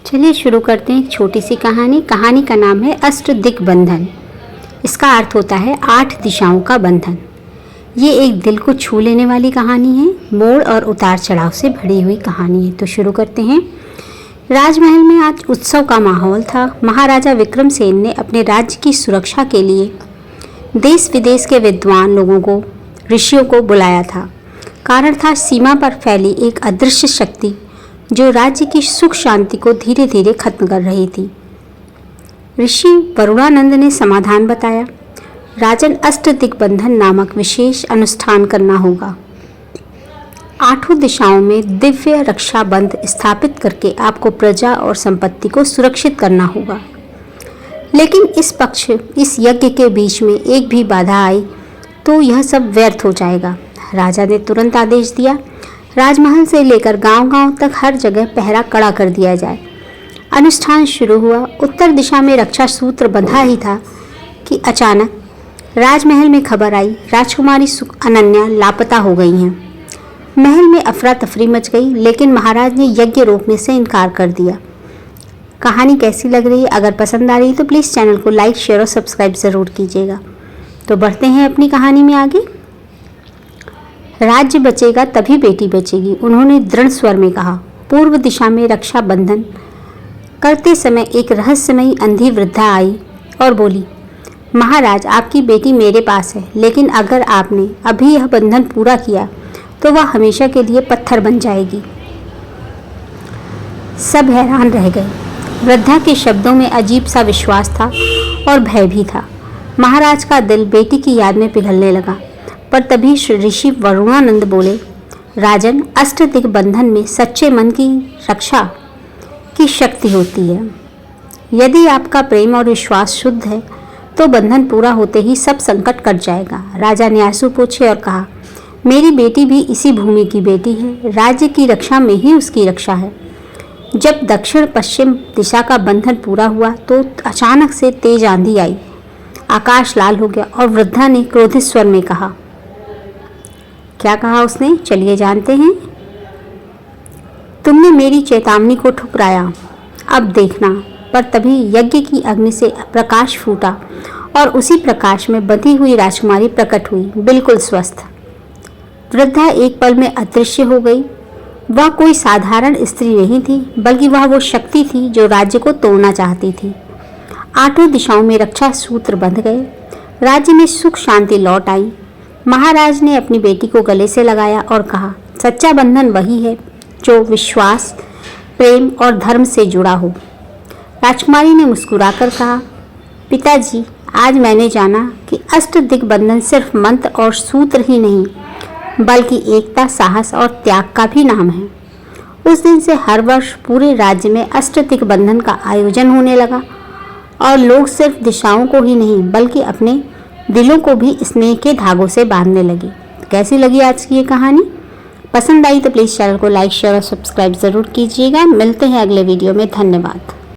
चलिए शुरू करते हैं एक छोटी सी कहानी। कहानी का नाम है अष्टदिग्बंधन। इसका अर्थ होता है 8 दिशाओं का बंधन। ये एक दिल को छू लेने वाली कहानी है। मोड़ और उतार चढ़ाव से भरी हुई कहानी है। तो शुरू करते हैं। राजमहल में आज उत्सव का माहौल था। महाराजा विक्रमसेन ने अपने राज्य की सुरक्षा के लिए देश विदेश के विद्वान लोगों को, ऋषियों को बुलाया था। कारण था सीमा पर फैली एक अदृश्य शक्ति जो राज्य की सुख शांति को धीरे धीरे खत्म कर रही थी। ऋषि वरुणानंद ने समाधान बताया, राजन, अष्टदिग्बंधन नामक विशेष अनुष्ठान करना होगा। 8 दिशाओं में दिव्य रक्षा बंध स्थापित करके आपको प्रजा और संपत्ति को सुरक्षित करना होगा। लेकिन इस यज्ञ के बीच में एक भी बाधा आई तो यह सब व्यर्थ हो जाएगा। राजा ने तुरंत आदेश दिया, राजमहल से लेकर गांव-गांव तक हर जगह पहरा कड़ा कर दिया जाए। अनुष्ठान शुरू हुआ। उत्तर दिशा में रक्षा सूत्र बंधा ही था कि अचानक राजमहल में खबर आई, राजकुमारी अनन्या लापता हो गई हैं। महल में अफरा तफरी मच गई, लेकिन महाराज ने यज्ञ रोकने से इनकार कर दिया। कहानी कैसी लग रही है? अगर पसंद आ रही है तो प्लीज़ चैनल को लाइक, शेयर और सब्सक्राइब ज़रूर कीजिएगा। तो बढ़ते हैं अपनी कहानी में आगे। राज्य बचेगा तभी बेटी बचेगी, उन्होंने दृढ़ स्वर में कहा। पूर्व दिशा में रक्षा बंधन करते समय एक रहस्यमयी अंधी वृद्धा आई और बोली, महाराज, आपकी बेटी मेरे पास है, लेकिन अगर आपने अभी यह बंधन पूरा किया तो वह हमेशा के लिए पत्थर बन जाएगी। सब हैरान रह गए। वृद्धा के शब्दों में अजीब सा विश्वास था और भय भी था। महाराज का दिल बेटी की याद में पिघलने लगा। पर तभी ऋषि वरुणानंद बोले, राजन, अष्टदिग्बंधन में सच्चे मन की रक्षा की शक्ति होती है। यदि आपका प्रेम और विश्वास शुद्ध है तो बंधन पूरा होते ही सब संकट कट जाएगा। राजा ने आंसू पोंछे और कहा, मेरी बेटी भी इसी भूमि की बेटी है। राज्य की रक्षा में ही उसकी रक्षा है। जब दक्षिण पश्चिम दिशा का बंधन पूरा हुआ तो अचानक से तेज आंधी आई। आकाश लाल हो गया और वृद्धा ने क्रोधित स्वर में कहा, क्या कहा उसने? चलिए जानते हैं। तुमने मेरी चेतावनी को ठुकराया, अब देखना। पर तभी यज्ञ की अग्नि से प्रकाश फूटा और उसी प्रकाश में बंधी हुई राजकुमारी प्रकट हुई, बिल्कुल स्वस्थ। वृद्धा एक पल में अदृश्य हो गई। वह कोई साधारण स्त्री नहीं थी, बल्कि वह वो शक्ति थी जो राज्य को तोड़ना चाहती थी। 8 दिशाओं में रक्षा सूत्र बंध गए। राज्य में सुख शांति लौट आई। महाराज ने अपनी बेटी को गले से लगाया और कहा, सच्चा बंधन वही है जो विश्वास, प्रेम और धर्म से जुड़ा हो। राजकुमारी ने मुस्कुराकर कहा, पिताजी, आज मैंने जाना कि अष्टदिग्बंधन सिर्फ मंत्र और सूत्र ही नहीं, बल्कि एकता, साहस और त्याग का भी नाम है। उस दिन से हर वर्ष पूरे राज्य में अष्टदिग्बंधन का आयोजन होने लगा और लोग सिर्फ दिशाओं को ही नहीं बल्कि अपने दिलों को भी स्नेह के धागों से बांधने लगे। कैसी लगी आज की ये कहानी? पसंद आई तो प्लीज़ चैनल को लाइक, शेयर और सब्सक्राइब ज़रूर कीजिएगा। मिलते हैं अगले वीडियो में। धन्यवाद।